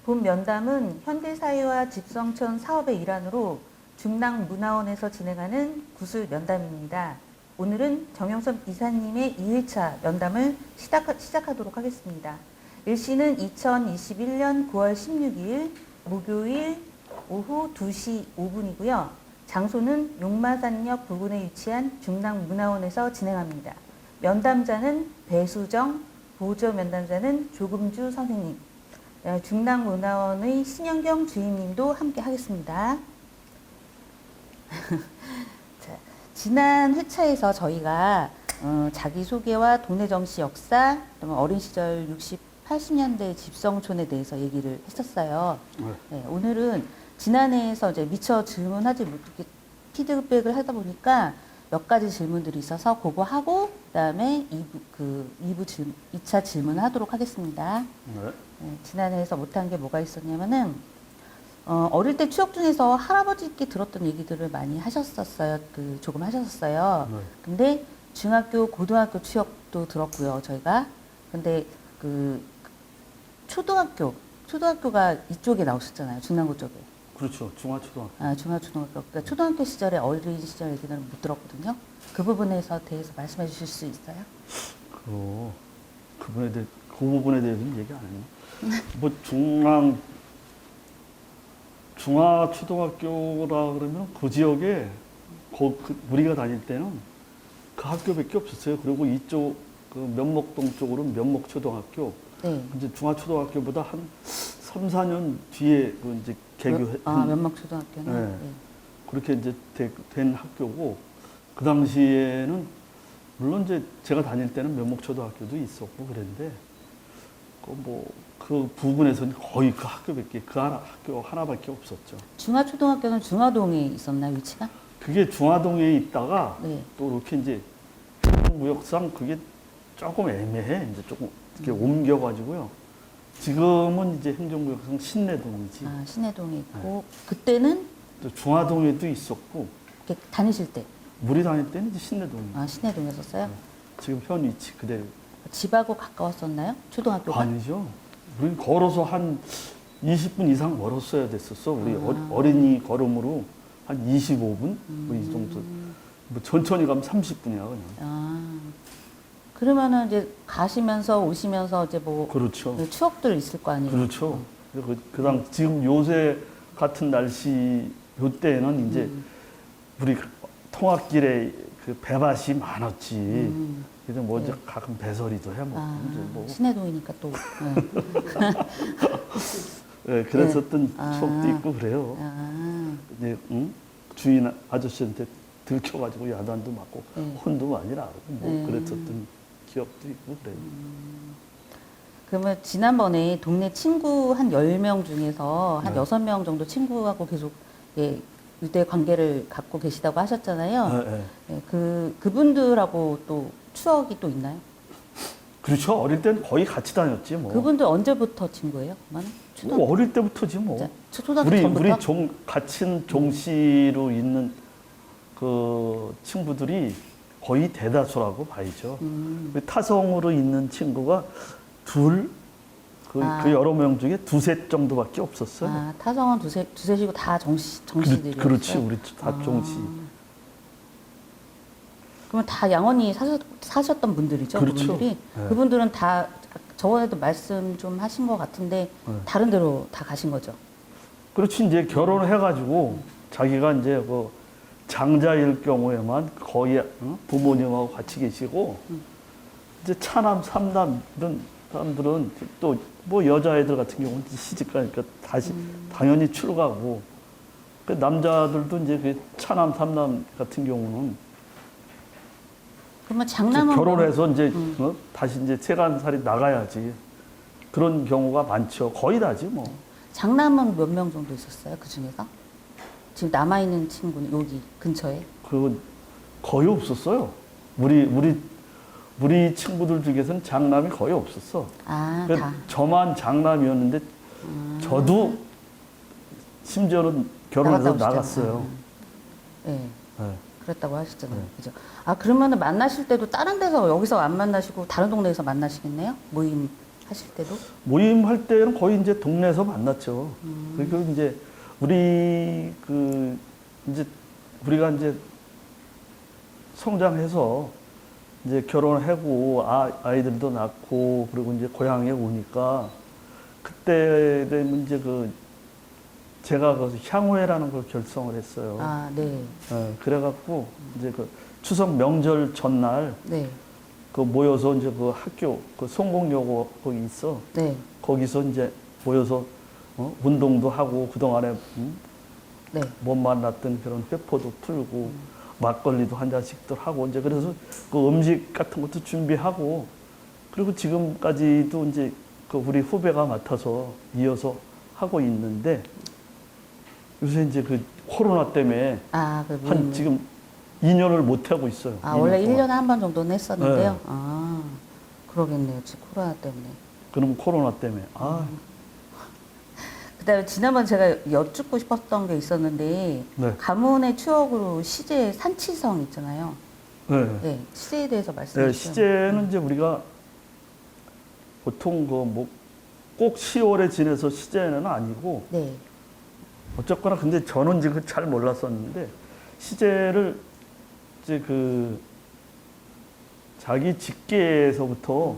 본 면담은 현대사회와 집성촌 사업의 일환으로 중랑문화원에서 진행하는 구술 면담입니다. 오늘은 정영섭 이사님의 2회차 면담을 시작하도록 하겠습니다. 일시는 2021년 9월 16일 목요일 오후 2시 5분이고요. 장소는 용마산역 부근에 위치한 중랑문화원에서 진행합니다. 면담자는 배수정, 보조 면담자는 조금주 선생님, 중랑문화원의 신영경 주임님도 함께 하겠습니다. 자, 지난 회차에서 저희가 자기소개와 동네정치 역사, 어린 시절 60, 80년대 집성촌에 대해서 얘기를 했었어요. 네, 오늘은 지난해에서 이제 미처 질문하지 못하게 피드백을 하다 보니까 몇 가지 질문들이 있어서 그거 하고 그다음에 2차 질문하도록 하겠습니다. 네, 지난해에서 못한 게 뭐가 있었냐면은 어릴 때 추억 중에서 할아버지께 들었던 얘기들을 많이 하셨었어요. 조금 하셨었어요. 근데 중학교, 고등학교 추억도 들었고요, 저희가. 근데 초등학교가 이쪽에 나오셨잖아요, 중랑구 쪽에. 그렇죠. 중화초등학교. 아, 중화초등학교. 그러니까 초등학교 시절에 어린 시절 얘기는 못 들었거든요. 그 부분에 대해서 말씀해 주실 수 있어요? 그 부분에 대해서는 얘기 안 했나? 뭐 중화초등학교라 그러면 그 지역에 우리가 다닐 때는 그 학교밖에 없었어요. 그리고 이쪽 면목동 쪽으로는 면목초등학교. 네. 이제 중화초등학교보다 한 3, 4년 뒤에 이제 개교한. 면목초등학교는. 네. 네. 그렇게 이제 된 학교고, 그 당시에는 물론 이제 제가 다닐 때는 면목초등학교도 있었고 그랬는데, 그 부근에서는 거의 그 학교밖에, 학교 하나밖에 없었죠. 중화초등학교는 중화동에 있었나요, 위치가? 그게 중화동에 있다가 네. 또 이렇게 이제 무역상 그게 조금 애매해. 이제 조금 이렇게 옮겨가지고요. 지금은 이제 행정구역상 신내동이지. 아, 신내동에 있고. 그때는? 또 중화동에도 있었고. 이렇게 다니실 때? 우리 다닐 때는 이제 신내동이죠. 아, 신내동에 있었어요? 네. 지금 현 위치 그대로. 집하고 가까웠었나요? 초등학교가? 아니죠. 우리 걸어서 한 20분 이상 멀었어야 됐었어. 우리 어린이 걸음으로 한 25분? 뭐 이 정도. 뭐 천천히 가면 30분이야, 그냥. 아, 그러면은 이제 가시면서 오시면서 이제 뭐. 그렇죠. 추억들 있을 거 아니에요? 그렇죠. 지금 요새 같은 날씨, 요때는 이제 우리 통학길에 배밭이 많았지. 그래서 뭐 이제 가끔 배설이도 해 먹고. 이제 뭐. 신내동이니까 또. 네, 그랬었던 추억도 있고 그래요. 이제 주인 아저씨한테 들켜가지고 야단도 맞고 혼도 많이 나고 뭐 그랬었던 기억도 있고 그래요. 그러면 지난번에 동네 친구 한 10명 중에서 한 6명 정도 친구하고 계속 유대 관계를 갖고 계시다고 하셨잖아요. 그분들하고 또 추억이 또 있나요? 그렇죠. 어릴 때는 거의 같이 다녔지 뭐. 그분들 언제부터 친구예요? 뭐 어릴 때부터지 뭐. 초등학교 전부터? 우리 같은 종시로 있는 그 친구들이 거의 대다수라고 봐야죠. 타성으로 있는 친구가 그 여러 명 중에 두세 정도밖에 없었어요. 아, 타성은 두셋이고 다 정시들이었어요? 그렇지, 우리 다 정시. 그러면 다 양원이 사셨던 분들이죠? 그렇죠. 그분들이? 네. 그분들은 다 저번에도 말씀 좀 하신 것 같은데 다른 데로 다 가신 거죠? 그렇지. 이제 결혼을 해가지고 자기가 이제 그 장자일 경우에만 거의 부모님하고 같이 계시고 이제 차남, 삼남 이런 사람들은 또 뭐 여자애들 같은 경우는 시집 가니까 다시 당연히 출가고 그 남자들도 이제 그 차남, 삼남 같은 경우는 그러면 장남은 결혼해서 이제 다시 이제 세간살이 나가야지 그런 경우가 많죠. 거의 다지 뭐. 장남은 몇 명 정도 있었어요? 그 중에서? 지금 남아있는 친구는 여기 근처에? 그건 거의 없었어요. 우리 친구들 중에서는 장남이 거의 없었어. 아, 그러니까 다. 저만 장남이었는데 저도 심지어는 결혼해서 나갔어요. 네. 네. 그랬다고 하셨잖아요. 그죠? 아, 그러면은 만나실 때도 다른 데서 여기서 안 만나시고 다른 동네에서 만나시겠네요? 모임. 하실 때도? 모임할 때는 거의 이제 동네에서 만났죠. 그리고 이제 우리 이제 우리가 이제 성장해서 이제 결혼하고 아이들도 낳고 그리고 이제 고향에 오니까 그때 되면 이제 제가 향후회라는 걸 결성을 했어요. 아, 네. 그래갖고 이제 추석 명절 전날 네. 모여서 이제 학교 성공여고 거기 있어. 네. 거기서 이제 모여서 운동도 하고 그동안에 네. 못 만났던 그런 회포도 풀고 막걸리도 한 잔씩들 하고 이제 그래서 음식 같은 것도 준비하고 그리고 지금까지도 이제 우리 후배가 맡아서 이어서 하고 있는데 요새 이제 코로나 때문에 아, 한 지금 2년을 못 하고 있어요. 아, 원래 2년 1년에 한 번 정도는 했었는데요. 네. 아, 그러겠네요. 지금 코로나 때문에. 그럼 코로나 때문에 그다음에 지난번 제가 여쭙고 싶었던 게 있었는데 네. 가문의 추억으로 시제 산치성 있잖아요. 네. 네, 시제에 대해서 말씀해 네, 주시죠. 시제는 이제 우리가 보통 꼭 10월에 지내서 시제는 아니고 네, 어쨌거나 근데 저는 지금 잘 몰랐었는데 시제를 이제 자기 직계에서부터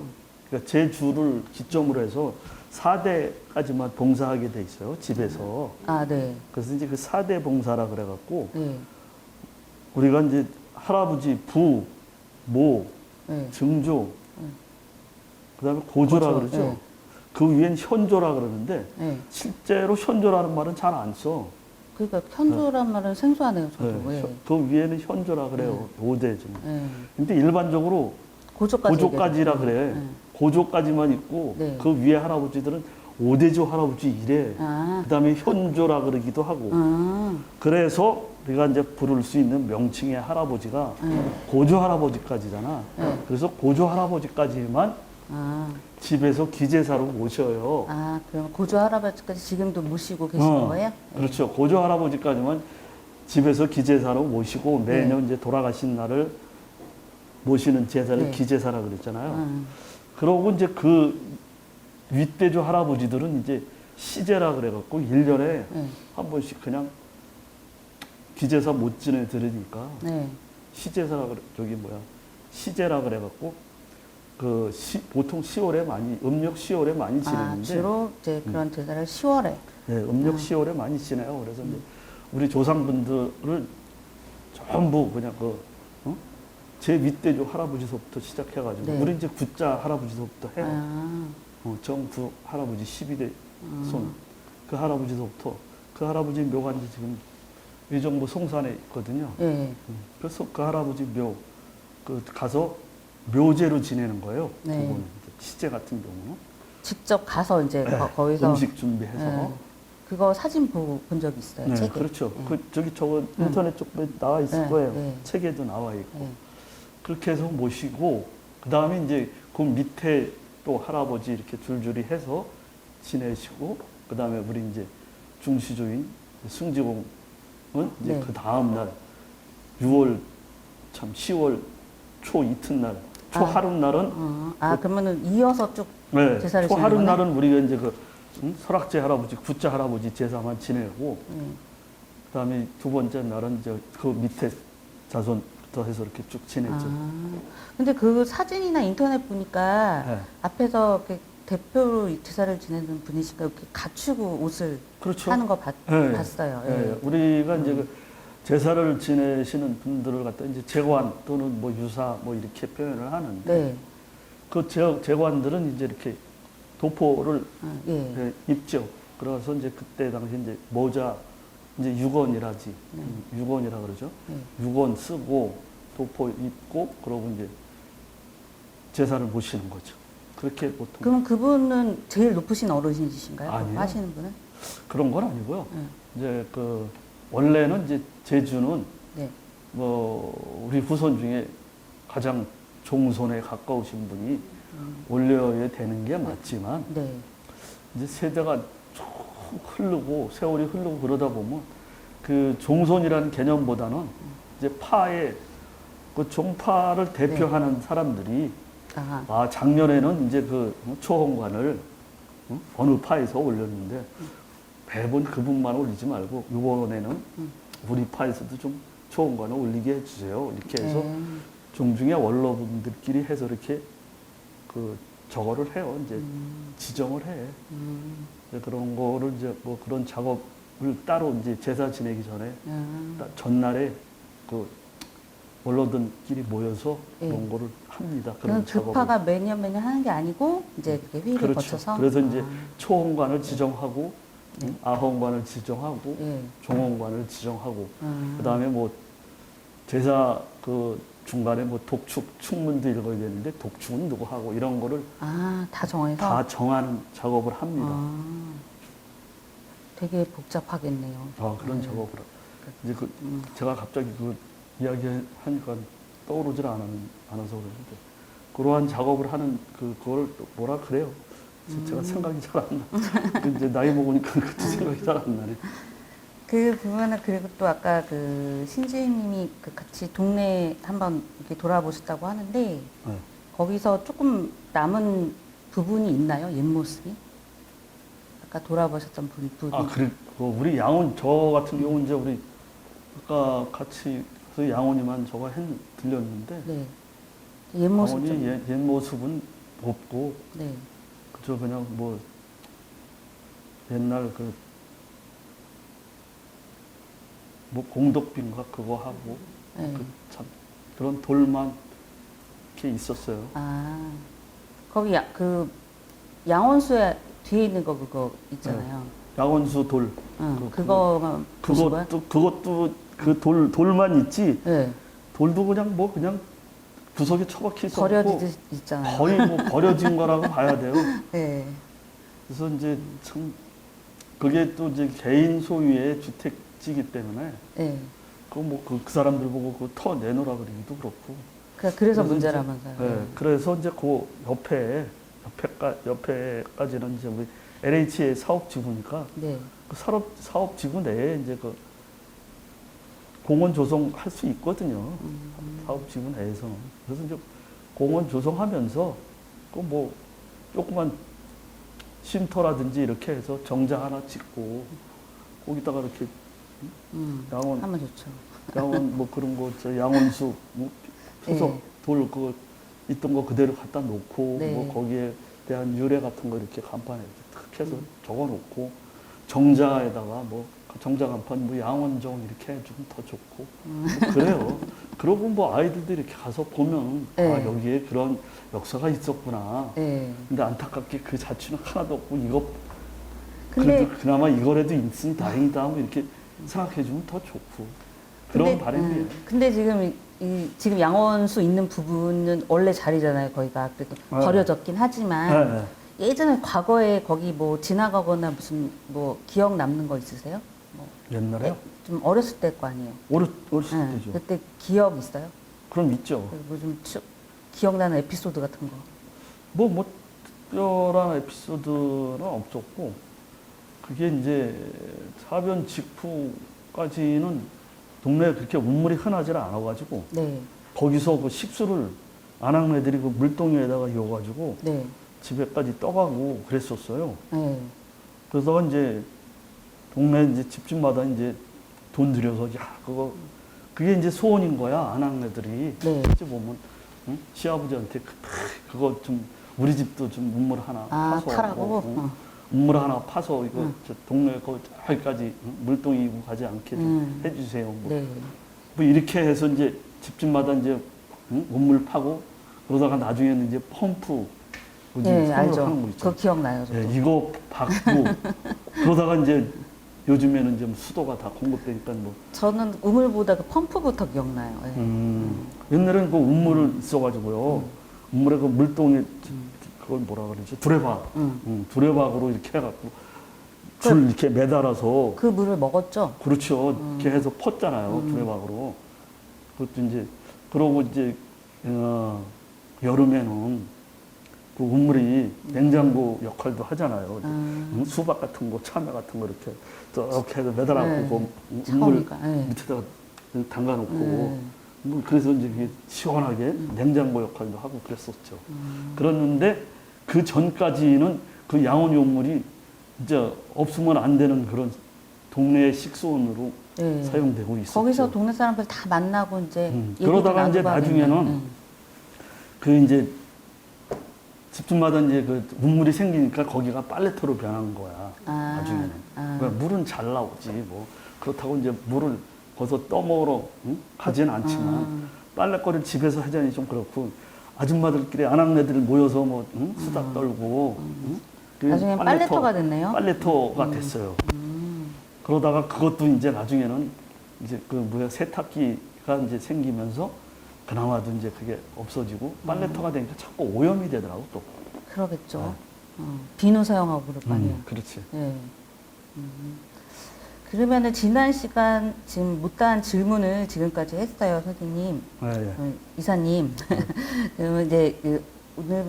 그러니까 제 주를 기점으로 해서 4대까지만 봉사하게 돼 있어요 집에서. 아, 네, 그래서 이제 4대 봉사라 그래갖고 네, 우리가 이제 할아버지, 부, 모, 네. 증조, 그다음에 고조라 고조, 그러죠. 네. 그 위엔 현조라 그러는데 네. 실제로 현조라는 말은 잘 안 써. 그러니까 현조란 말은 생소하네요, 저도. 네. 네. 그 위에는 현조라 그래요. 5대 중. 네. 근데 일반적으로 고조까지. 고조까지라 얘기하죠. 그래. 네. 고조까지만 있고 네. 그 위에 할아버지들은 5대조 할아버지 이래. 아, 그다음에 현조라 그러기도 하고. 아, 그래서 우리가 이제 부를 수 있는 명칭의 할아버지가 고조 할아버지까지잖아. 네. 그래서 고조 할아버지까지만 아, 집에서 기제사로 모셔요. 아, 그럼 고조 할아버지까지 지금도 모시고 계시는 거예요? 그렇죠. 고조 할아버지까지만 집에서 기제사로 모시고 매년 이제 돌아가신 날을 모시는 제사를 네. 기제사라 그랬잖아요. 아, 그러고 이제 윗대조 할아버지들은 이제 시제라 그래갖고 1년에 네. 한 번씩 그냥 기제사 못 지내 들으니까 네. 시제사라 시제라 그래갖고 보통 10월에 음력 10월에 많이 아, 지내는데 주로 이제 그런 제사를 10월에. 네, 음력 10월에 많이 지내요. 그래서 이제 우리 조상분들을 전부 그냥 제 윗대조 할아버지서부터 시작해가지고 네. 우리 이제 구자 할아버지서부터 해요. 아, 정부 할아버지 12대 손. 그 할아버지서부터 그 할아버지 묘가 이제 지금 의정부 송산에 있거든요. 예. 그래서 그 할아버지 가서 묘제로 지내는 거예요. 네. 그거는 시제 같은 경우는 직접 가서 이제 거기서 음식 준비해서. 네. 그거 사진 본 적 있어요. 네, 책에. 그렇죠. 저거 인터넷 쪽에 나와 있을 네, 거예요. 네. 책에도 나와 있고. 네. 그렇게 해서 모시고 그 다음에 이제 그 밑에 또 할아버지 이렇게 줄줄이 해서 지내시고 그 다음에 우리 이제 중시조인 승지공은 이제 네. 그 다음 날 10월 초 이튿날 초하룻날은 그러면은 이어서 쭉 네, 제사를 지내는 초하룻날은 우리가 이제 설악제 할아버지, 구자 할아버지 제사만 지내고 그다음에 두 번째 날은 이제 그 밑에 자손부터 해서 이렇게 쭉 지냈죠. 근데 그 사진이나 인터넷 보니까 네. 앞에서 이렇게 대표로 이 제사를 지내는 분이시니까 이렇게 갖추고 옷을 그렇죠. 하는 거 네. 봤어요. 네. 예. 우리가 이제 제사를 지내시는 분들을 갖다 이제 제관 또는 유사 이렇게 표현을 하는데 네. 그 제관들은 이제 이렇게 도포를 예. 입죠. 그래서 이제 그때 당시 이제 모자 이제 유건이라지 유건이라 그러죠. 유건 쓰고 도포 입고 그러고 이제 제사를 모시는 거죠. 그렇게 보통 그럼 그분은 제일 높으신 어르신이신가요? 아니요. 하시는 분은? 그런 건 아니고요. 이제 원래는 이제 제주는 네. 우리 후손 중에 가장 종손에 가까우신 분이 올려야 되는 게 맞지만 네. 이제 세대가 쭉 흐르고 세월이 흐르고 그러다 보면 그 종손이라는 개념보다는 이제 파의 그 종파를 대표하는 사람들이 아, 작년에는 이제 그 초홍관을 어느 파에서 올렸는데 매번 그분만 올리지 말고 이번에는 우리 파에서도 좀 초홍관을 올리게 해주세요. 이렇게 해서 네. 종중에 원로분들끼리 해서 이렇게 그 저거를 해요. 이제 지정을 해. 이제 그런 거를 이제 뭐 그런 작업을 따로 이제 제사 지내기 전에 전날에 그 원로들끼리 모여서 예. 그런 거를 합니다. 그럼 그런 작업을. 교파가 매년 하는 게 아니고 이제 그렇게 회의를 그렇죠. 거쳐서. 그래서 이제 아, 초홍관을 지정하고 네. 아홍관을 지정하고 예. 종홍관을 지정하고 아, 그다음에 뭐 제사 그 중간에 뭐 독축 축문도 읽어야 되는데 독축은 누구 하고 이런 거를 다 정해서. 다 정하는 작업을 합니다. 아, 되게 복잡하겠네요. 그런 네. 작업을 이제 제가 갑자기 그 이야기하니까 떠오르질 않아서 그러는데 그러한 작업을 하는 그걸 또 뭐라 그래요? 제가 생각이 잘 안 나. 이제 나이 먹으니까 그것도 생각이 잘 안 나네. 그 보면은 그리고 또 아까 그 신주임님이 그 같이 동네 한번 이렇게 돌아보셨다고 하는데 네. 거기서 조금 남은 부분이 있나요? 옛 모습이? 아까 돌아보셨던 부분이. 그래. 우리 양원 저 같은 경우는 이제 우리 아까 같이 그 양원이만 저거 들렸는데 네. 옛 모습 양원이 좀. 옛 모습은 없고 네. 그저 그냥 뭐 옛날 뭐 공덕빈가 그거 하고 네. 참 그런 돌만 이렇게 있었어요. 거기 그 양원수에 뒤에 있는 거 그거 있잖아요. 양원수 돌. 그거만 보신 거야? 그것도 그 돌만 있지. 네. 돌도 그냥 뭐 그냥 구석에 처박혀 있었고 버려지듯 있잖아요. 거의 뭐 버려진 거라고 봐야 돼요. 네. 그래서 이제 참 그게 또 이제 개인 소유의 주택지기 때문에 네. 그 사람들 보고 그 터 내놓으라 그러기도 그렇고. 그래서 문제라면서요. 네. 그래서 이제 그 옆에까지는 이제 우리 LH의 사업지구니까 네. 그 사업지구 내에 이제 그 공원 조성할 수 있거든요. 사업지구 내에서는. 그래서 이제 공원 조성하면서 그 뭐 조그만 쉼터라든지 이렇게 해서 정자 하나 짓고 거기다가 이렇게 양원 하면 좋죠. 양원 뭐 그런 거 양원수 뭐 표석 네. 돌 그거 있던 거 그대로 갖다 놓고 네. 뭐 거기에 대한 유래 같은 거 이렇게 간판에 이렇게 탁 해서 적어 놓고 정자에다가 뭐 정자 간판 뭐 양원정 이렇게 해주면 더 좋고 뭐 그래요. 그러고 뭐 아이들도 이렇게 가서 보면 네. 여기에 그런 역사가 있었구나. 네. 근데 안타깝게 그 자취는 하나도 없고 이거 근데 그래도 그나마 이거라도 있으니 다행이다 뭐 이렇게 생각해주면 더 좋고 그런 바람이에요. 근데 지금 양원수 있는 부분은 원래 자리잖아요, 거기가. 그래도 버려졌긴 하지만 네, 네. 예전에 과거에 거기 뭐 지나가거나 무슨 뭐 기억 남는 거 있으세요? 뭐 옛날에요? 좀 어렸을 때일 거 아니에요. 어렸을 네. 때죠. 그때 기억 있어요? 그럼 있죠. 뭐좀 기억나는 에피소드 같은 거. 뭐 특별한 에피소드는 없었고 그게 이제 사변 직후까지는 동네에 그렇게 운물이 흔하지 않아가지고 네. 거기서 그 식수를 아낙네들이 그 물동에다가 이어가지고 네. 집에까지 떠가고 그랬었어요. 네. 그래서 이제 동네 이제 집집마다 이제 돈 들여서 그게 이제 소원인 거야 아낙네들이. 네. 이제 보면 시아버지한테 그거 좀 우리 집도 좀 우물 하나 파서 타라고. 우물 하나 파서 이거 저 동네 거기까지 물동이 이고 가지 않게 좀 해주세요. 뭐. 네. 뭐 이렇게 해서 이제 집집마다 이제 우물 파고 그러다가 나중에는 이제 펌프 네, 알죠. 하는 거 있죠. 그거 기억나요, 저도. 네, 이거 받고 그러다가 이제 요즘에는 좀 수도가 다 공급되니까 뭐 저는 우물보다 그 펌프부터 기억나요. 네. 옛날에는 그 우물을 있어가지고요. 우물에 그 물동에 그걸 뭐라 그러지? 두레박. 두레박으로 이렇게 해갖고 줄 이렇게 매달아서 그 물을 먹었죠? 그렇죠. 이렇게 해서 펐잖아요. 두레박으로. 그것도 이제 그러고 이제 여름에는 그 우물이 냉장고 역할도 하잖아요. 수박 같은 거, 참외 같은 거 이렇게 해서 매달아갖고 그 우물 차오니까, 네. 밑에다가 담가놓고 뭐 그래서 이제 그게 시원하게 냉장고 역할도 하고 그랬었죠. 그랬는데 그 전까지는 그 양원 요물이 이제 없으면 안 되는 그런 동네 식수원으로 네. 사용되고 있었죠. 거기서 동네 사람들 다 만나고 이제 그러다가 이제 나중에는 그 이제 집집마다 이제 그 우물이 생기니까 거기가 빨래터로 변한 거야. 나중에는. 그러니까 물은 잘 나오지 뭐 그렇다고 이제 물을 거기서 떠먹으러 가지는 않지만 빨래거리를 집에서 하자니 좀 그렇고 아줌마들끼리 아낙네들 모여서 뭐 수다 떨고 그 나중에 빨래터가 됐네요. 빨래터가 됐어요. 그러다가 그것도 이제 나중에는 이제 그 뭐야 세탁기가 이제 생기면서 그나마도 이제 그게 없어지고 빨래터가 되니까 자꾸 오염이 되더라고 또. 그러겠죠. 비누 사용하고 그럴 거 아니에요. 그렇지. 네. 그러면은 지난 시간 지금 못다한 질문을 지금까지 했어요, 선생님. 네, 이사님. 그러면 이제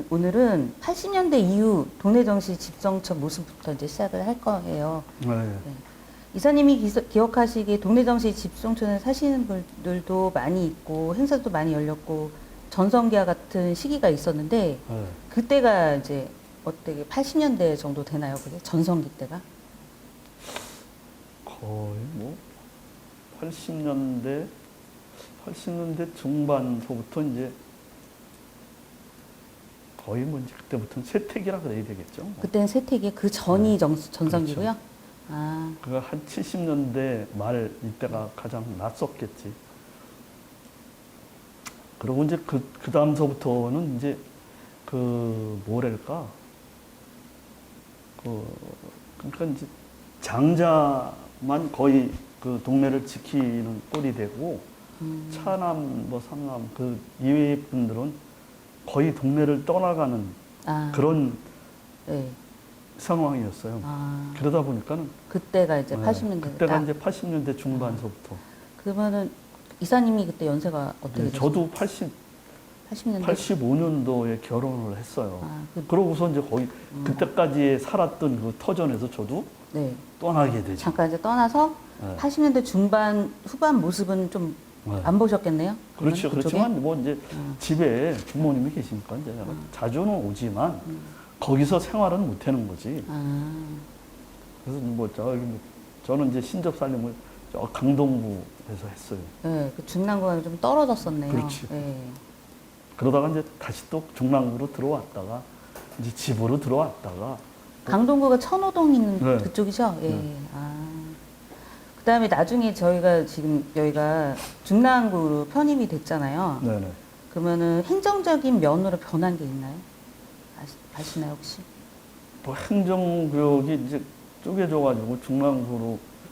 오늘은 80년대 이후 동네 정시 집성처 모습부터 이제 시작을 할 거예요. 네. 이사님이 기억하시기에 동네 정시 집성촌에 사시는 분들도 많이 있고 행사도 많이 열렸고 전성기와 같은 시기가 있었는데 그때가 이제 어떻게 80년대 정도 되나요? 그게 전성기 때가? 거의 뭐 80년대 중반서부터 이제 거의 뭐 이제 그때부터는 세택이라 그래야 되겠죠. 뭐. 그때는 세택이 그 전이 전성기고요. 그렇죠. 아, 그가 한 70년대 말 이때가 가장 낫었겠지. 그리고 이제 그 다음서부터는 이제 그 뭐랄까 그러니까 이제 장자만 거의 그 동네를 지키는 꼴이 되고 차남 뭐 삼남 그 이외의 분들은 거의 동네를 떠나가는 그런 네. 상황이었어요. 그러다 보니까는 그때가 이제 80년대. 그때가 이제 80년대 중반서부터. 그러면은 이사님이 그때 연세가 어떻게 되세요? 저도 80년대. 85년도에 결혼을 했어요. 그러고서 이제 거의 그때까지 살았던 그 터전에서 저도 네. 떠나게 되죠. 잠깐 이제 떠나서 80년대 중반 후반 모습은 좀 안 보셨겠네요? 그렇죠. 그쪽에? 그렇지만 뭐 이제 집에 부모님이 계시니까 이제 자주는 오지만 거기서 생활은 못 하는 거지. 그래서 뭐 저는 이제 신접 살림을 저 강동구에서 했어요. 네, 그 중랑구가 좀 떨어졌었네요. 그렇지. 네. 그러다가 이제 다시 또 중랑구로 들어왔다가 이제 집으로 들어왔다가 강동구가 천호동 있는 네. 그쪽이죠? 예. 네. 그 다음에 나중에 저희가 지금 여기가 중랑구로 편입이 됐잖아요. 네네. 그러면은 행정적인 면으로 변한 게 있나요? 아시나요, 혹시? 뭐 행정구역이 이제 쪼개져가지고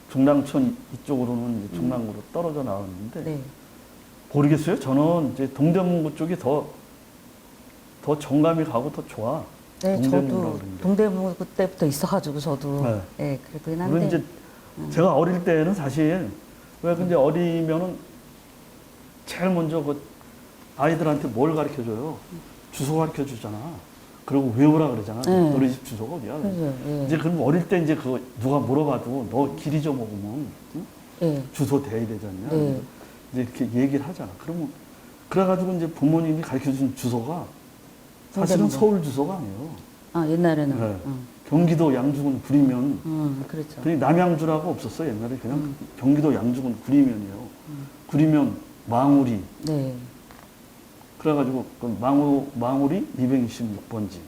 중랑촌 이쪽으로는 이제 중랑구로 떨어져 나왔는데 네. 모르겠어요. 저는 이제 동대문구 쪽이 더 정감이 가고 더 좋아. 네, 동대문구라 저도 그러는데. 동대문구 때부터 있어가지고 저도 네. 네, 그렇긴 물론 한데. 이제 제가 어릴 때는 사실 왜 근데 어리면은 제일 먼저 그 아이들한테 뭘 가르쳐 줘요? 주소 가르쳐 주잖아. 그리고 외우라 그러잖아. 네. 너네 집 주소가 어디야? 그죠, 예. 이제 그럼 어릴 때 이제 그거 누가 물어봐도 너 길 잊어먹으면 응? 예. 주소 대야 되잖냐. 네. 이제 이렇게 얘기를 하잖아. 그러면 그래가지고 이제 부모님이 가르쳐 준 주소가 사실은 서울 주소가 아니에요. 아, 옛날에는. 네. 경기도 양주군 구리면. 그렇죠. 그냥 남양주라고 없었어 옛날에 그냥 경기도 양주군 구리면이에요. 구리면 망우리. 네. 그래가지고 그 망우리 226번지.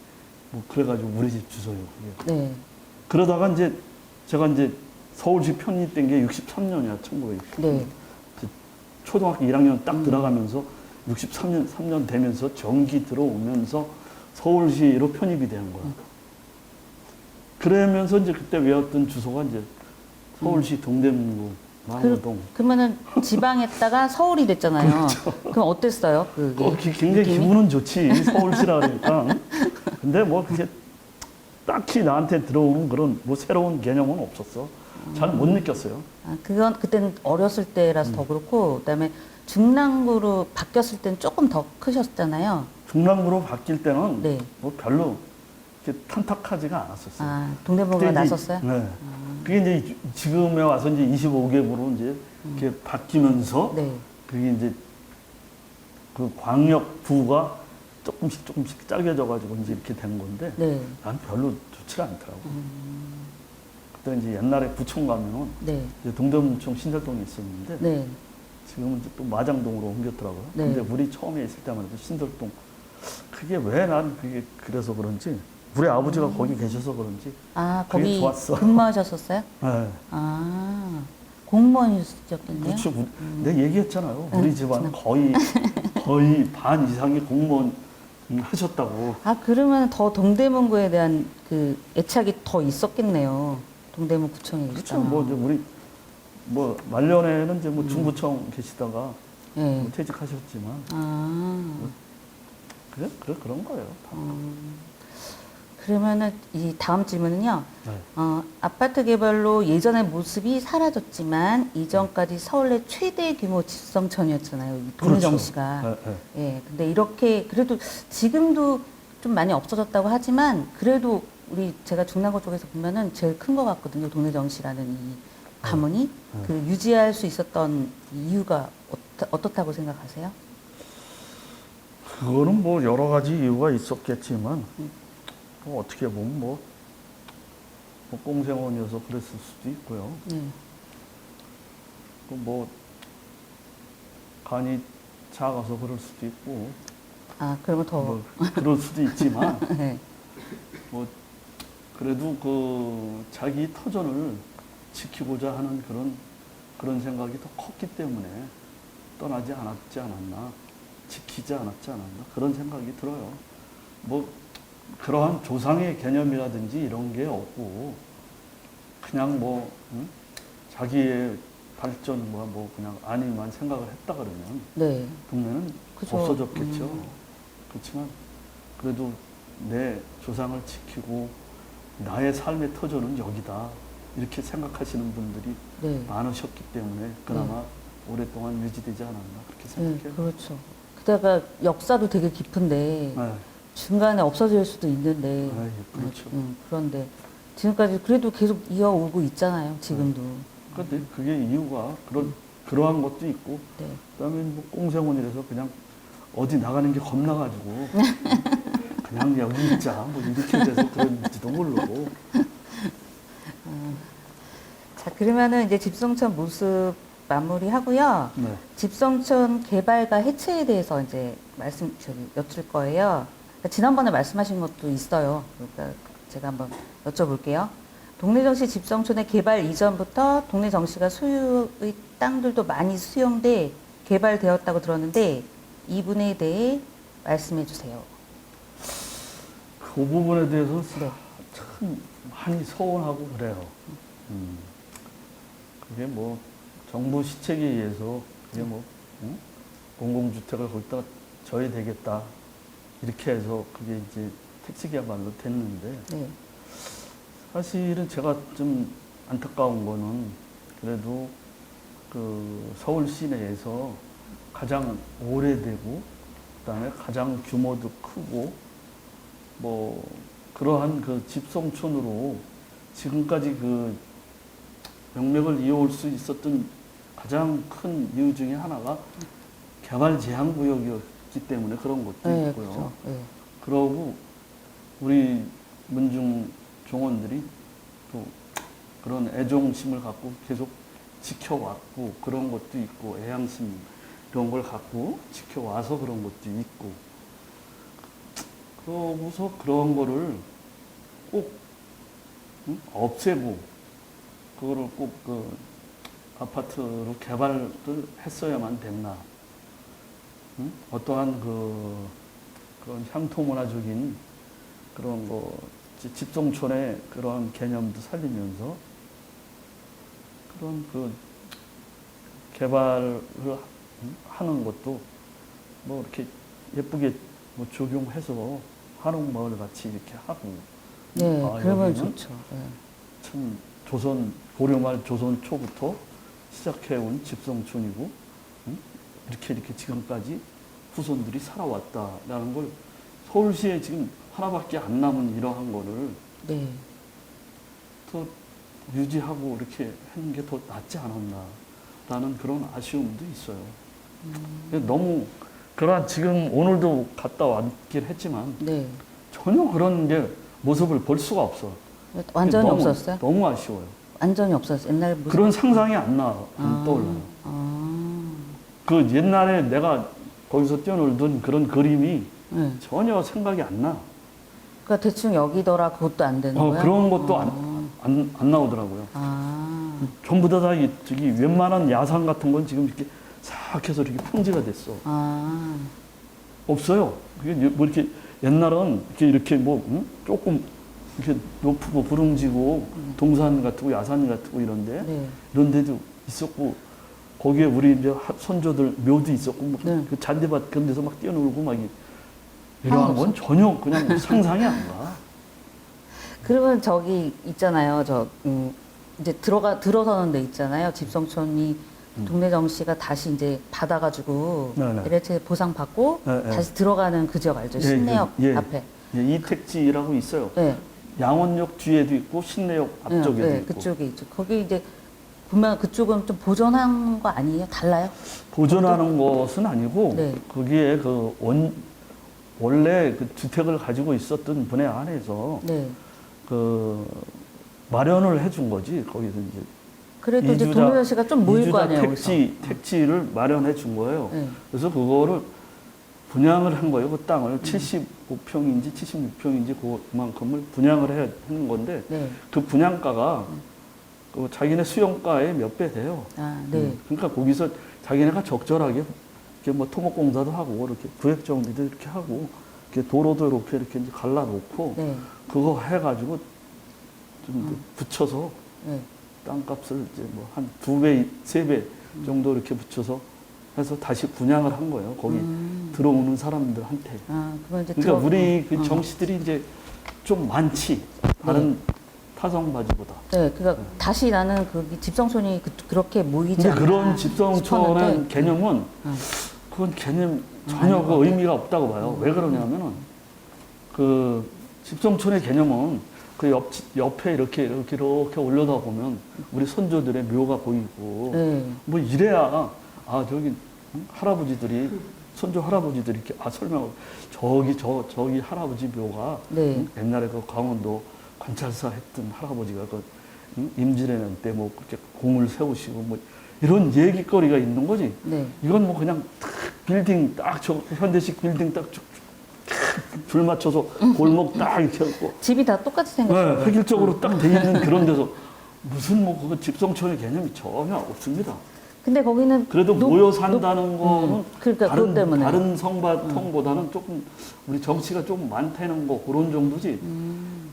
뭐 그래가지고 우리 집 주소예요. 그게. 네. 그러다가 이제 제가 이제 서울시 편입된 게 63년이야 1960년. 네. 초등학교 1학년 딱 들어가면서 63년 되면서 정기 들어오면서 서울시로 편입이 되는 거야. 그러면서 이제 그때 외웠던 주소가 이제 서울시 동대문구 망우동. 그러면은 지방에다가 서울이 됐잖아요. 그럼 어땠어요? 그게 굉장히 느낌이? 기분은 좋지 서울시라 그러니까. 근데 뭐 그게 딱히 나한테 들어오는 그런 뭐 새로운 개념은 없었어. 잘 못 느꼈어요. 그건 그때는 어렸을 때라서 더 그렇고 그다음에 중랑구로 바뀌었을 때는 조금 더 크셨잖아요. 중랑구로 바뀔 때는 네. 뭐 별로 이렇게 탄탁하지가 않았었어요. 동대문구가 그때 이제 나섰어요? 네. 그게 이제 지금에 와서 이제 25개구로 이제 이렇게 바뀌면서 네. 그게 이제 그 광역부가 조금씩 짜겨져가지고 이제 이렇게 된 건데 네. 난 별로 좋지 않더라고. 그때 이제 옛날에 부천 가면은 네. 이제 동대문청 신설동에 있었는데 네. 지금은 이제 또 마장동으로 옮겼더라고요. 네. 근데 우리 처음에 있을 때만 해도 신설동 그게 왜 난 그게 그래서 그런지 우리 아버지가 거기 계셔서 그런지 아, 그게 거기 좋았어. 근무하셨었어요? 네. 아, 공무원이셨겠네요. 그렇죠. 내가 얘기했잖아요. 우리 집안은 지난- 거의 반 이상이 공무원 하셨다고. 아, 그러면 더 동대문구에 대한 그 애착이 더 있었겠네요. 동대문 구청에 그렇죠. 계시잖아. 뭐 이제 우리 뭐 말년에는 이제 뭐 중구청 계시다가 네. 뭐 퇴직하셨지만 아, 그런 거예요. 다. 그러면은 이 다음 질문은요. 네. 아파트 개발로 예전의 모습이 사라졌지만 이전까지 서울 내 최대 규모 집성촌이었잖아요. 이 동해정 그렇죠. 씨가. 네, 네. 예, 근데 이렇게 그래도 지금도 좀 많이 없어졌다고 하지만 그래도 우리 제가 중랑구 쪽에서 보면은 제일 큰 것 같거든요. 동해정 씨라는 이 가문이 그 유지할 수 있었던 이유가 어떻다고 생각하세요? 그거는 뭐 여러 가지 이유가 있었겠지만 뭐 어떻게 보면 뭐 꽁생원이어서 그랬을 수도 있고요. 네. 뭐 간이 작아서 그럴 수도 있고 아, 그러면 더. 뭐 그럴 수도 있지만 네. 뭐 그래도 그 자기 터전을 지키고자 하는 그런 생각이 더 컸기 때문에 떠나지 않았지 않았나, 지키지 않았지 않았나 그런 생각이 들어요. 뭐 그러한 조상의 개념이라든지 이런 게 없고 그냥 뭐 자기의 발전과 뭐 그냥 안위만 생각을 했다 그러면 네. 동네는 그죠. 없어졌겠죠. 그렇지만 그래도 내 조상을 지키고 나의 삶의 터전은 여기다 이렇게 생각하시는 분들이 네. 많으셨기 때문에 그나마 오랫동안 유지되지 않았나 그렇게 네, 생각해요. 그렇죠. 게다가 역사도 되게 깊은데 네. 중간에 없어질 수도 있는데 그렇죠. 그런데 지금까지 그래도 계속 이어오고 있잖아요. 지금도. 근데 그게 이유가 그러한 것도 있고 네. 그다음에 뭐 꽁생원이라서 그냥 어디 나가는 게 겁나가지고 그냥 여기 있자 뭐 이렇게 돼서 그런지도 모르고. 자, 그러면은 이제 집성촌 모습 마무리하고요. 네. 집성촌 개발과 해체에 대해서 이제 여쭐 거예요. 그러니까 지난번에 말씀하신 것도 있어요. 그러니까 제가 한번 여쭤볼게요. 동래정시 집성촌의 개발 이전부터 동래정시가 소유의 땅들도 많이 수용돼 개발되었다고 들었는데 이 부분에 대해 말씀해 주세요. 그 부분에 대해서 네. 참 많이 서운하고 그래요. 그게 뭐 정부 시책에 의해서 그게 뭐 공공주택을 거기다가 져야 되겠다 이렇게 해서 그게 이제 택지개발로 됐는데 네. 사실은 제가 좀 안타까운 거는 그래도 그 서울 시내에서 가장 오래되고 그다음에 가장 규모도 크고 뭐 그러한 그 집성촌으로 지금까지 그 명맥을 이어올 수 있었던 가장 큰 이유 중에 하나가 개발 제한 구역이었기 때문에 그런 것도 네, 있고요. 그렇죠. 네. 그러고 우리 문중 종원들이 또 그런 애정심을 갖고 계속 지켜왔고 그런 것도 있고 애양심 이런 걸 갖고 지켜와서 그런 것도 있고 그러고서 그런 거를 꼭 없애고 그거를 꼭 그 아파트로 개발을 했어야만 됐나 어떠한 그런 향토문화적인 그런 거 집성촌의 그런 개념도 살리면서 그런 그 개발을 하는 것도 뭐 이렇게 예쁘게 뭐 적용해서 한옥마을 같이 이렇게 하고 네, 그러면 여기는 좋죠. 네. 참 고려말 조선 초부터 시작해온 집성촌이고 이렇게 지금까지 후손들이 살아왔다라는 걸 서울시에 지금 하나밖에 안 남은 이러한 거를 네. 더 유지하고 이렇게 하는 게 더 낫지 않았나라는 그런 아쉬움도 있어요. 근데 너무 그러나 지금 오늘도 갔다 왔긴 했지만 네. 전혀 그런 이제 모습을 볼 수가 없어. 완전히 너무, 없었어요? 너무 아쉬워요. 완전히 없었어요. 옛날 모습. 그런 상상이 안 떠올라요. 아. 그 옛날에 내가 거기서 뛰어놀던 그런 그림이 네. 전혀 생각이 안 나. 그러니까 대충 여기더라 그것도 안 되는 거예요? 그런 것도 아. 안 나오더라고요. 아. 전부 다 저기 웬만한 야상 같은 건 지금 이렇게 싹 해서 이렇게 평지가 됐어. 아. 없어요. 그게 뭐 이렇게 옛날은 이렇게 뭐 조금 이렇게 높고 부릉지고 동산 같고 야산 같고 이런데 네. 이런 데도 있었고 거기에 우리 이제 손조들 묘도 있었고 뭐 네. 그 잔디밭 그런 데서 막 뛰어놀고 막 이러한 건 없어? 전혀 그냥 상상이 안 가. 그러면 저기 있잖아요. 이제 들어서는 데 있잖아요. 집성촌이 동래정 씨가 다시 이제 받아가지고 네네. LH 보상 받고 네, 네. 다시 들어가는 그 지역 알죠? 예, 신내역 예. 앞에. 예, 이택지라고 있어요. 네. 양원역 뒤에도 있고 신내역 앞쪽에도 네, 있고. 그쪽에 있죠. 거기 이제 보면 그쪽은 좀 보존한 거 아니에요? 달라요? 보존하는 것은 아니고 네. 거기에 원래 그 주택을 가지고 있었던 분에 한해서 네. 그 마련을 해준 거지. 거기서 이제 그래도 이제 동래정 씨가 좀 모일 거 아니에요? 택지를 마련해 준 거예요. 네. 그래서 그거를 분양을 한 거예요. 그 땅을 75평인지 76평인지 그만큼을 분양을 해야 하는 건데 네. 그 분양가가 그 자기네 수용가의 몇 배 돼요. 아, 네. 그러니까 거기서 자기네가 적절하게 이렇게 뭐 토목공사도 하고 이렇게 구획 정비도 이렇게 하고 이렇게 도로도 이렇게 이제 갈라놓고 네. 그거 해가지고 좀 붙여서 네. 땅값을 이제 뭐 한 2배, 3배 정도 이렇게 붙여서 해서 다시 분양을 한 거예요. 거기 들어오는 사람들한테. 아, 그건 이제 그러니까 우리 그 정씨들이 이제 좀 많지. 다른 타성바지보다. 네, 그러니까 다시 나는 그 집성촌이 그렇게 모이지 근데 않나 그런 집성촌의 싶었는데, 개념은 그건 개념 전혀 아닌 그 것 의미가 없다고 봐요. 왜 그러냐면은 그 집성촌의 개념은 그 옆에 이렇게 올려다 보면 우리 선조들의 묘가 보이고 네. 뭐 이래야 저기 할아버지들이 선조 할아버지들이 이렇게 설명하고 저기 할아버지 묘가 네. 옛날에 그 강원도 관찰사 했던 할아버지가 그 임진왜란 때 뭐 그렇게 공을 세우시고 뭐 이런 얘기거리가 있는 거지. 네. 이건 뭐 그냥 탁 빌딩 현대식 빌딩 딱 줄 맞춰서 골목 딱 이렇게 하고 집이 다 똑같이 생겼어요. 네, 획일적으로 딱 돼 있는 그런 데서 무슨 뭐 그거 집성촌의 개념이 전혀 없습니다. 근데 거기는 그래도 모여 산다는 거는 그러니까 그것 때문에. 다른 성바통보다는 조금 우리 정치가 좀 많다는 거 그런 정도지.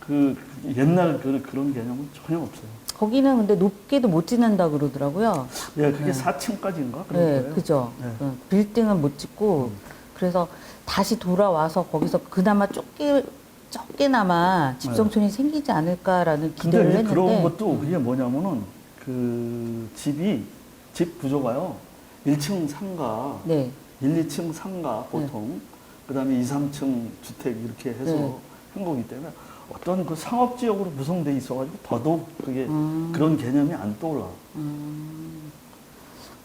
그 옛날 그런 개념은 전혀 없어요. 거기는 근데 높게도 못 짓는다 그러더라고요. 예, 그게 4층까지인가 그런 네, 거예요. 그죠. 네. 빌딩은 못 짓고 그래서 다시 돌아와서 거기서 그나마 적게나마 집성촌이 생기지 않을까라는 기대를 근데 했는데 그런 것도 그게 뭐냐면은 그 집 구조가요. 1층 상가, 네. 1, 2층 상가 보통, 그다음에 2, 3층 주택 이렇게 해서 네. 한 거기 때문에 어떤 그 상업지역으로 구성돼 있어가지고 더더욱 그게 그런 개념이 안 떠올라.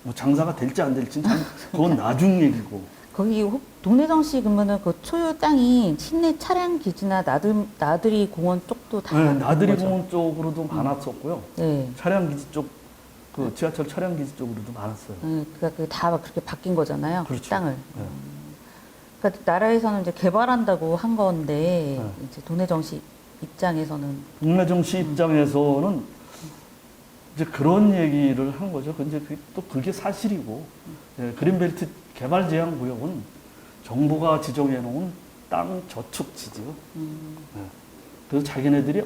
뭐 장사가 될지 안 될지는 그건 나중 얘기고. 거기 동래정 씨 그러면은 그 소유 땅이 시내 차량 기지나 나들이 공원 쪽도 다 네, 있는 나들이 거죠? 공원 쪽으로도 많았었고요. 네. 차량 기지 쪽, 그 지하철 차량 기지 쪽으로도 많았어요. 그러니까 그게 다 그렇게 바뀐 거잖아요. 그렇죠. 땅을. 네. 그러니까 나라에서는 이제 개발한다고 한 건데 네. 이제 동래정 씨 입장에서는 동래정 씨 입장에서는 이제 그런 얘기를 한 거죠. 근데 또 그게 사실이고, 예, 그린벨트 개발 제한 구역은 정부가 지정해 놓은 땅 저축지죠. 예. 그래서 자기네들이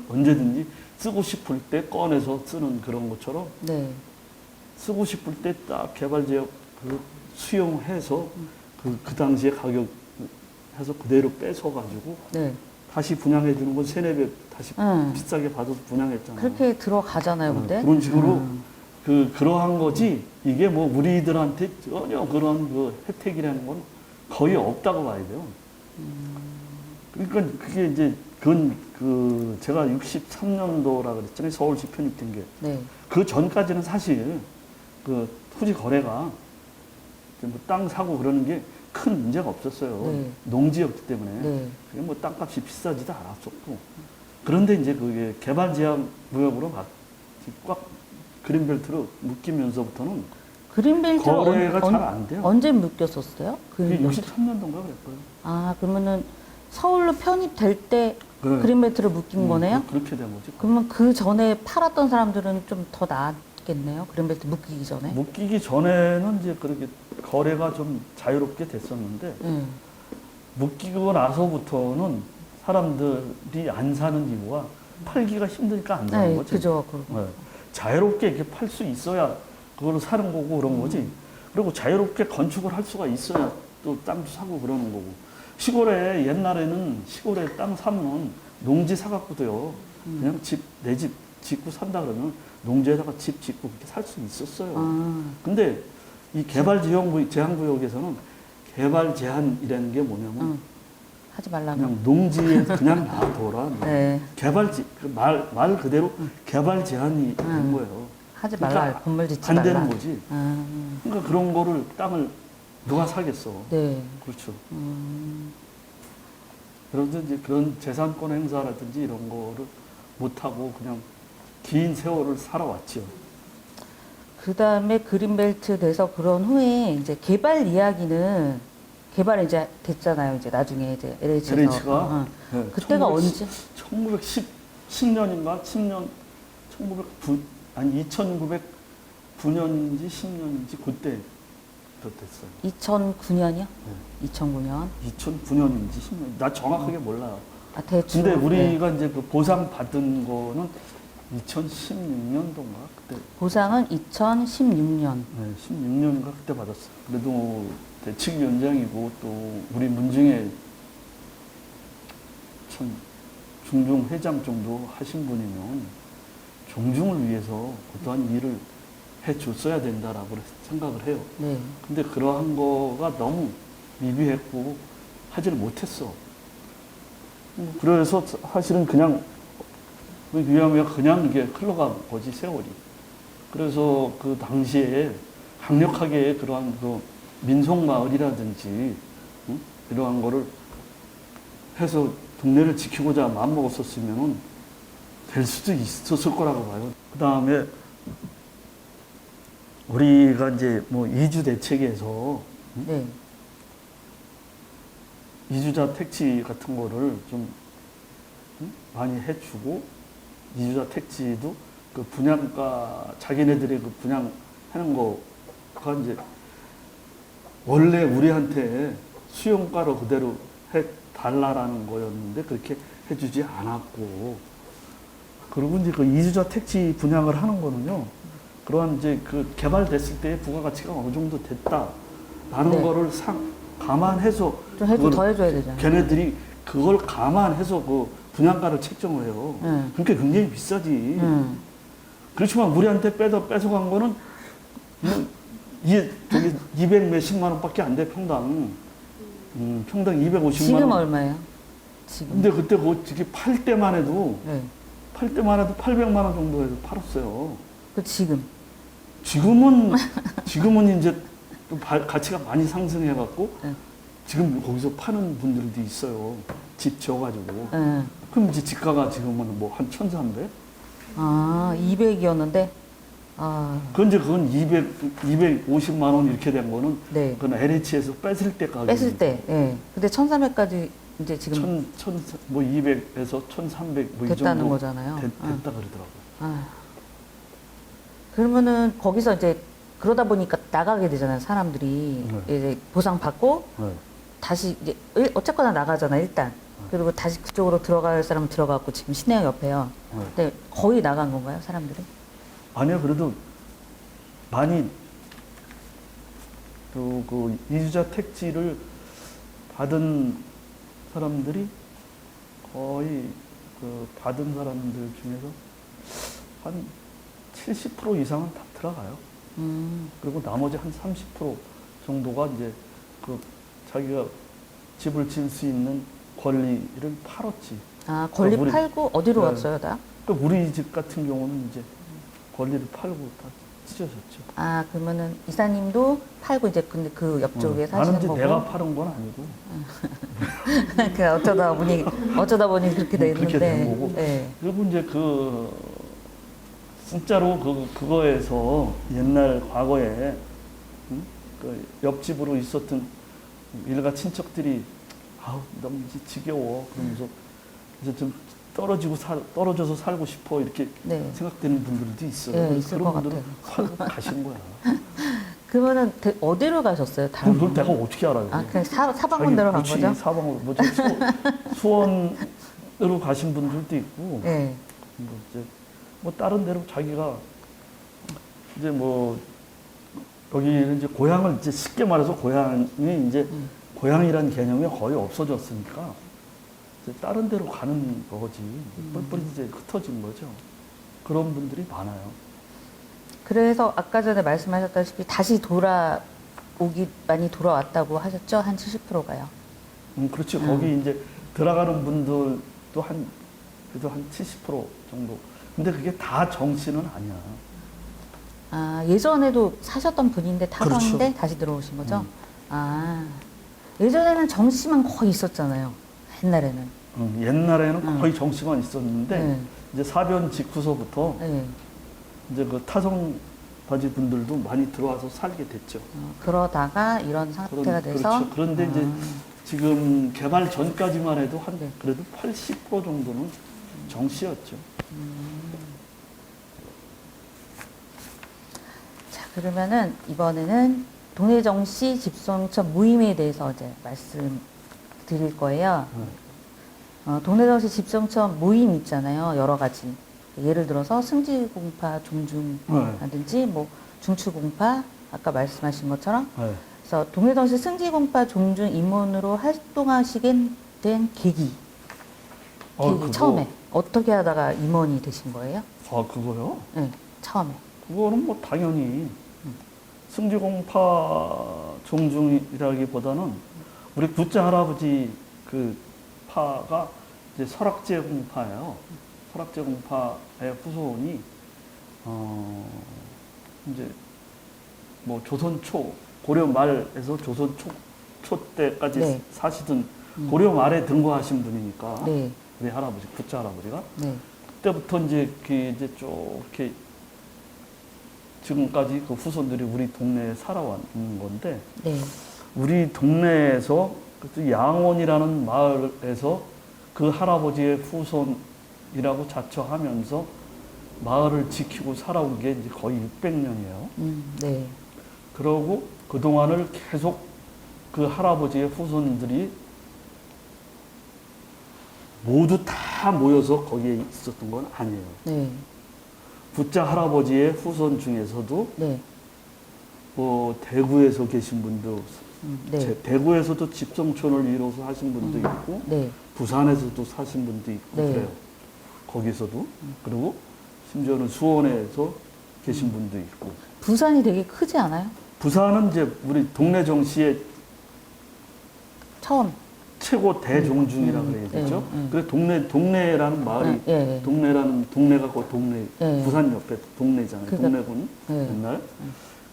언제든지 쓰고 싶을 때 꺼내서 쓰는 그런 것처럼 네. 쓰고 싶을 때 딱 개발 지역 수용해서 그 당시에 가격 해서 그대로 뺏어가지고 네. 다시 분양해 주는 건 3-4배 다시 응. 비싸게 받아서 분양했잖아요. 그렇게 들어가잖아요, 근데. 그런 식으로 그러한 거지 이게 뭐 우리들한테 전혀 그런 그 혜택이라는 건 거의 없다고 봐야 돼요. 그러니까 그게 이제 그건 그 제가 63년도라 그랬잖아요. 서울시 편입된 게. 네. 그 전까지는 사실 그 토지 거래가 뭐 땅 사고 그러는 게 큰 문제가 없었어요. 네. 농지였기 때문에. 네. 그게 뭐 땅값이 비싸지도 않았었고. 그런데 이제 그게 개발 제한 구역으로 꽉 그린벨트로 묶이면서부터는 그린벨트를 거래가 잘 안 돼요. 언제 묶였었어요? 그게 그린벨트? 63년도인가 그랬고요. 아, 그러면은 서울로 편입될 때 네. 그린벨트를 묶인 거네요? 그렇게 된 거지. 그러면 그 전에 팔았던 사람들은 좀 더 나았겠네요? 그린벨트 묶이기 전에? 묶이기 전에는 이제 그렇게 거래가 좀 자유롭게 됐었는데 네. 묶이고 나서부터는 사람들이 안 사는 이유가 팔기가 힘드니까 안 사는 네, 거지. 그죠. 네. 자유롭게 이렇게 팔 수 있어야 그걸 사는 거고 그런 거지. 그리고 자유롭게 건축을 할 수가 있어야 또 땅도 사고 그러는 거고. 시골에 옛날에는 시골에 땅 사면 농지 사갖고도요. 그냥 내 집 짓고 산다 그러면 농지에다가 집 짓고 그렇게 살 수 있었어요. 아, 근데 이 개발 제한구역에서는 개발 제한이라는 게 뭐냐면 하지 말라고. 그냥 농지에 그냥 놔둬라. 네. 개발지 말 그대로 개발 제한이 된 거예요. 하지 말라. 그러니까 건물 짓지 안 말라. 되는 거지. 아, 그러니까 그런 거를 땅을 누가 사겠어. 네. 그렇죠. 그런데 이제 그런 재산권 행사라든지 이런 거를 못 하고 그냥 긴 세월을 살아왔죠. 그 다음에 그린벨트 돼서 그런 후에 이제 개발 이야기는 개발이 이제 됐잖아요. 이제 나중에 이제 LH에서. LH가 네, 그때가 언제? 1910년인가 10년 1909 아니 2909년인지 10년인지 그때 됐어요. 2009년이요? 2009년. 2009년인지 10년. 나 정확하게 몰라요. 아, 대충. 근데 네. 우리가 이제 그 보상 받은 거는 2016년도인가 그때. 보상은 2016년. 네, 16년인가 그때 받았어요. 그래도 대책위원장이고 또 우리 문중에 참 중중 회장 정도 하신 분이면 종중을 위해서 어떠한 일을 해줬어야 된다라고 생각을 해요. 네. 근데 그러한 거가 너무 미비했고 하지를 못했어. 그래서 사실은 그냥 위험해 그냥 이게 흘러간 거지 세월이. 그래서 그 당시에 강력하게 그러한 그 민속마을이라든지 이러한 거를 해서 동네를 지키고자 마음먹었었으면 될 수도 있었을 거라고 봐요. 그 다음에 우리가 이제 뭐 이주 대책에서 네. 이주자 택지 같은 거를 좀 많이 해주고 이주자 택지도 그 분양가 자기네들이 그 분양하는 거가 이제 원래 우리한테 수용가로 그대로 해 달라라는 거였는데 그렇게 해주지 않았고 그리고 이제 그 이주자 택지 분양을 하는 거는요 그러한 이제 그 개발됐을 때의 부가가치가 어느 정도 됐다라는 네. 거를 감안해서 좀 해도 그걸 더 해줘야 되잖아요. 걔네들이 그걸 감안해서 그 분양가를 책정을 해요. 네. 그러니까 굉장히 비싸지. 그렇지만 우리한테 뺏어간 거는 뭐 저기 200 몇십만 원밖에 안 돼 평당. 평당 250만 지금 원. 얼마예요? 지금. 근데 그때 그 저기 팔 때만 해도 네. 800만 원 정도 해서 팔았어요. 그 지금. 지금은 이제 또 가치가 많이 상승해 갖고 네. 지금 거기서 파는 분들도 있어요. 집 지어가지고. 네. 그럼 이제 지가가 지금은 뭐 한 1,300? 아, 200이었는데. 아, 그건 250만 원 이렇게 된 거는 네. 그건 LH에서 뺐을 때 가격. 뺐을 때. 예. 근데 1,300까지 이제 지금 뭐 200에서 1,300 뭐 이 됐다는 정도 거잖아요. 됐다 그러더라고요. 아. 그러면은 거기서 이제 그러다 보니까 나가게 되잖아요. 사람들이 네. 이제 보상 받고 네. 다시 이제 어쨌거나 나가잖아 일단. 그리고 다시 그쪽으로 들어갈 사람은 들어갔고 지금 신해역 옆에요. 네. 근데 거의 나간 건가요, 사람들이? 아니요, 그래도 많이 또 그 이주자 택지를 받은 사람들이 거의 그 받은 사람들 중에서 한 70% 이상은 다 들어가요. 그리고 나머지 한 30% 정도가 이제 그 자기가 집을 지을 수 있는 권리를 팔았지. 아, 권리 우리- 팔고 어디로 네. 갔어요, 다? 또 우리 집 같은 경우는 이제 권리를 팔고 다 찢어졌죠. 아, 그러면은 이사님도 팔고 이제 근데 그 옆쪽에 나는 사시는 이제 거고. 내가 파는 건 아니고 그 어쩌다 보니 그렇게 그렇게 됐는데. 된 거고. 네. 그리고 이제 진짜로 그거에서 옛날 과거에 그 옆집으로 있었던 일가 친척들이 아우 너무 이제 지겨워 그러면서 이제 좀 떨어져서 살고 싶어 이렇게 네. 생각되는 분들도 있어요. 네, 그래서 있을 그런 것 분들은 팔고 가신 거야. 그러면은 어디로 가셨어요? 다른 그걸 내가 어떻게 알아요? 아, 그냥 사방문대로 간 자기 거죠? 사방으로 수원으로 가신 분들도 있고 네. 뭐 이제 뭐 다른 데로 자기가 이제 뭐 여기는 이제 고향을 이제 쉽게 말해서 고향이 이제 고향이란 개념이 거의 없어졌으니까 이제 다른 데로 가는 거지. 뻔뻔히 이제 흩어진 거죠. 그런 분들이 많아요. 그래서 아까 전에 말씀하셨다시피 다시 많이 돌아왔다고 하셨죠? 한 70%가요. 그렇지. 거기 이제 들어가는 분들도 그래도 한 70% 정도. 근데 그게 다 정씨는 아니야. 아, 예전에도 사셨던 분인데 타성인데 그렇죠. 다시 들어오신 거죠? 아, 예전에는 정씨만 거의 있었잖아요. 옛날에는. 옛날에는 거의 정씨만 있었는데 네. 이제 사변 직후서부터 네. 이제 그 타성 바지 분들도 많이 들어와서 살게 됐죠. 그러다가 이런 상태가 돼서. 그렇죠. 그런데 이제 지금 개발 전까지만 해도 네. 그래도 80% 정도는 정씨였죠. 자, 그러면은 이번에는 동해정시 집성촌 모임에 대해서 이제 말씀드릴 거예요. 동해정시 집성촌 모임 있잖아요. 여러 가지. 예를 들어서 승지공파 종중이라든지 뭐 중추공파 아까 말씀하신 것처럼 네. 그래서 동해정시 승지공파 종중 임원으로 활동하시게 된 계기 처음에 어떻게 하다가 임원이 되신 거예요? 아, 그거요? 네, 처음에. 그거는 뭐 당연히 승지공파 종중이라기보다는 우리 굿자 할아버지 그 파가 이제 설악제 공파예요. 설악제 공파의 후손이 이제 뭐 조선 초 고려 말에서 조선 초 때까지 네. 사시던 고려 말에 등거하신 분이니까 네, 우리 할아버지 굿자 할아버지가 네, 그때부터 이제 이제 쭉 이렇게 지금까지 그 후손들이 우리 동네에 살아왔는 건데 네, 우리 동네에서 그 양원이라는 마을에서 그 할아버지의 후손이라고 자처하면서 마을을 지키고 살아온 게 이제 거의 600년이에요. 네, 그러고 그동안을 계속 그 할아버지의 후손들이 모두 다 모여서 거기에 있었던 건 아니에요. 네, 굿자 할아버지의 후손 중에서도 네, 뭐 대구에서 계신 분도 네, 대구에서도 집성촌을 이뤄서 하신 분도 있고 네, 부산에서도 사신 분도 있고 네. 그래요. 거기서도 그리고 심지어는 수원에서 계신 분도 있고 부산이 되게 크지 않아요? 부산은 이제 우리 동네 정시의 처음. 최고 대종중이라 그래야 되죠. 그래 동네라는 마을이 예, 예. 동네가 그 동네 예. 부산 옆에 동네잖아요. 그러니까, 동네군 예. 옛날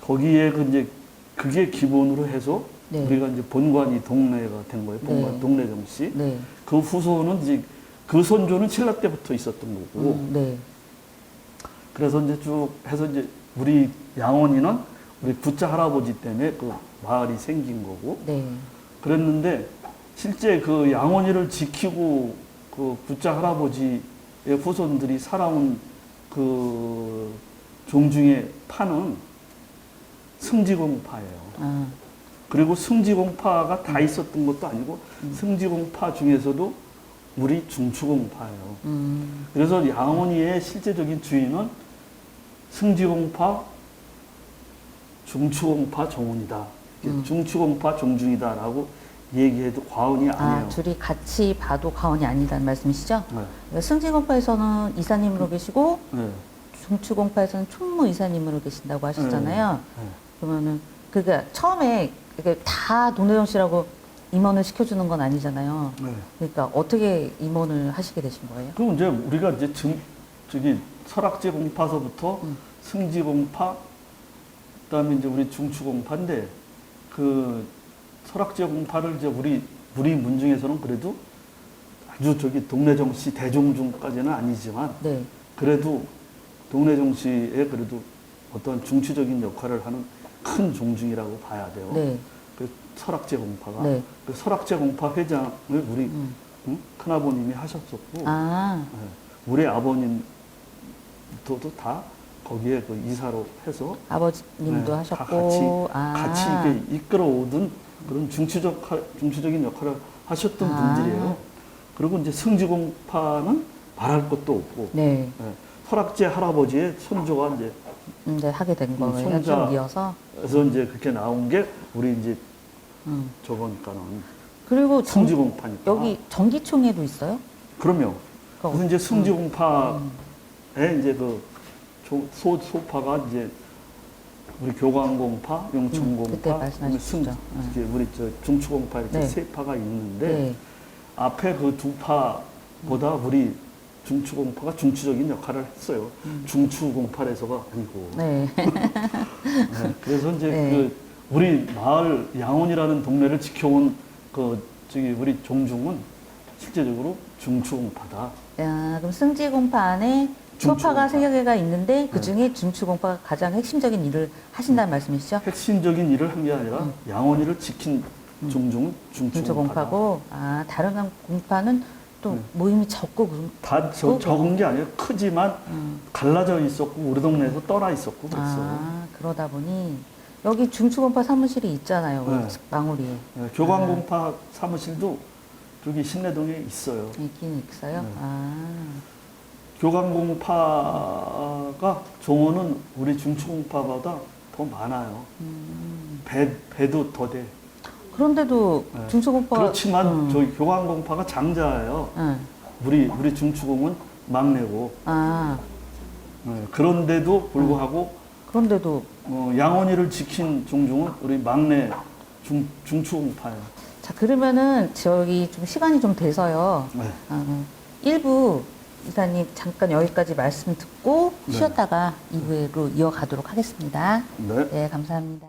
거기에 그 이제 그게 기본으로 해서 네. 우리가 이제 본관이 동네가 된 거예요. 본관 네. 동네 정시. 네, 그 후손은 이제 그 선조는 신라 때부터 있었던 거고. 네, 그래서 이제 쭉 해서 이제 우리 양원이는 우리 굿자 할아버지 때문에 그 마을이 생긴 거고. 네, 그랬는데 실제 그 양원이를 지키고 그 굿자 할아버지의 후손들이 살아온 그 종중의 파는 승지공파예요. 아, 그리고 승지공파가 다 있었던 것도 아니고 승지공파 중에서도 우리 중추공파예요. 그래서 양원이의 실제적인 주인은 승지공파, 중추공파 정원이다. 중추공파 종중이다라고 얘기해도 과언이 아니에요. 둘이 같이 봐도 과언이 아니다는 말씀이시죠? 네. 그러니까 승지공파에서는 이사님으로 계시고 네. 중추공파에서는 총무 이사님으로 계신다고 하셨잖아요. 네. 그러면은 그게 처음에 이게 다 동대정 씨라고 임원을 시켜주는 건 아니잖아요. 네. 그러니까 어떻게 임원을 하시게 되신 거예요? 그럼 이제 우리가 이제 저기 설악제 공파서부터 승지공파, 그다음에 이제 우리 중추공파인데 그 설악제 공파를 이제 우리 문중에서는 그래도 아주 저기 동래정시 대종중까지는 아니지만 네. 그래도 동래정시에 그래도 어떤 중추적인 역할을 하는 큰 종중이라고 봐야 돼요. 네. 그 설악제 공파가 네. 그 설악제 공파 회장을 우리 큰아버님이 하셨었고 아, 네, 우리 아버님도 다 거기에 그 이사로 해서 아버님도 네, 하셨고, 다 같이 이렇게 이끌어오던 그런 중추적인 역할을 하셨던 분들이에요. 그리고 이제 승지공파는 말할 것도 없고, 네. 예, 설악제 할아버지의 손조가 이제 하게 된 거예요. 손자. 쭉 이어서. 그래서 이제 그렇게 나온 게 우리 이제 음. 저거니까는 그리고 승지공파니까. 여기 전기총회도 있어요? 그럼요. 그거 그래서 이제 승지공파에 이제 그 소파가 이제 우리 교광공파, 그때 용천공파, 말씀하셨죠. 이제 우리 저 중추공파 이렇게 네. 세 파가 있는데 네. 앞에 그 두 파보다 우리 중추공파가 중추적인 역할을 했어요. 중추공파에서가 아니고. 네. 네, 그래서 이제 네. 그 우리 마을 양원이라는 동네를 지켜온 그 저기 우리 종중은 실제적으로 중추공파다. 야, 그럼 승지공파 안에 소파가 3개가 있는데 그 중에 중추공파가 가장 핵심적인 일을 하신다는 말씀이시죠? 핵심적인 일을 한 게 아니라 양원이를 지킨 종중은 중추공파다. 중추공파고, 다른 공파는 또 모임이 적고 다 적은 게 아니라 크지만 갈라져 있었고 우리 동네에서 떠나 있었고 그랬어. 그러다 보니 여기 중추공파 사무실이 있잖아요. 네. 망우리에. 네, 교광공파 사무실도 저기 신내동에 있어요. 있긴 있어요. 네. 교광공파가 종호는 우리 중추공파보다 더 많아요. 배도 더 돼. 그런데도 네. 중추공파가 그렇지만 저희 교광공파가 장자예요. 우리 중추공은 막내고. 네, 그런데도 불구하고 그런데도 양원이를 지킨 종중은 우리 막내 중추공파예요. 자, 그러면은 저기 좀 시간이 좀 돼서요. 네. 1부 이사님 잠깐 여기까지 말씀 듣고 네. 쉬었다가 2부로 이어가도록 하겠습니다. 네. 네, 감사합니다.